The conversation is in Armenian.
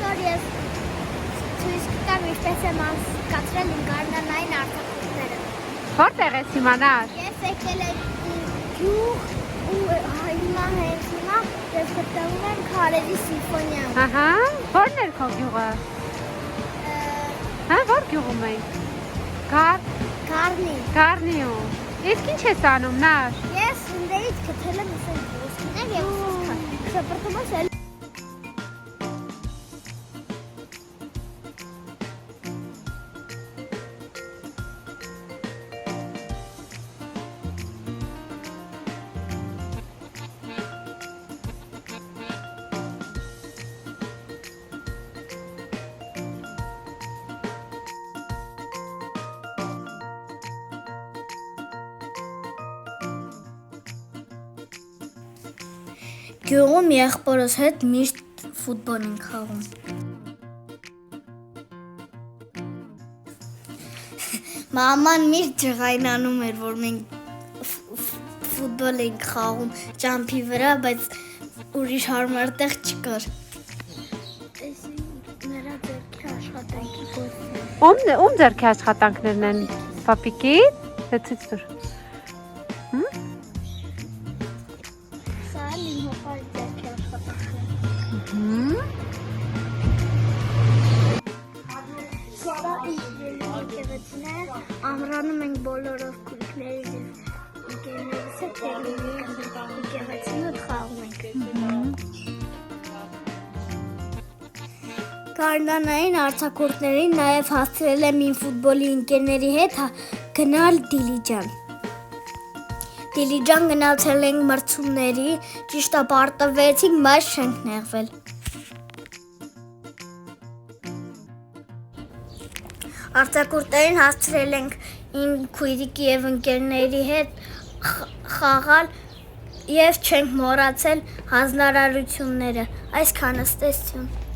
Այսօր ես ցույց կտամ ինչպես եմ անցկացրել իմ գարնանային արտադրությունները։ Որտեղ ես իմանար։ Ես եկել եմ գյուղ ու հիմա հենց հիմա ես գտնվում եմ Քարերի սիմֆոնիայում։ Ահա, որն էր քո գյուղը։ Հա, որ գյուղում եք։ Գառնիում։ Իսկ ինչ ես անում, Նար։ Ես ունդերից գտել եմ ասել ոսկիներ եւ շփրտումս էլ Գյուղում եղբորս հետ միշտ ֆուտբոլ ենք խաղում։ Մաման միշտ ջղայնանում էր, որ մենք ֆուտբոլ ենք խաղում ճամփի վրա, բայց ուրիշ հարմար տեղ չկար։ Այս նրա ձեռքի աշխատանքի գործն է։ Ում ձեռքի աշխատանքներն են, պապիկի։ Դա ցույց տուր։ Ամրանում ենք բոլորով քույրիկներից ընկերներիս հետ եկեղեցին ու խաղում ենք։ Գարնանային արձակուրդներին նաև հասցրել եմ իմ ֆուտբոլի ընկերների հետ գնալ Դիլիջան։ Դիլիջան գնացել ենք մրցումների, ճիշտ պարտվեցինք, բայց չենք նեղվել։ Արձակուրդներին հասցրել ենք իմ քույրիկի եւ ընկերների հետ խաղալ եւ չենք մոռացել հանձնարարությունները։ Այսքանը ստեսություն։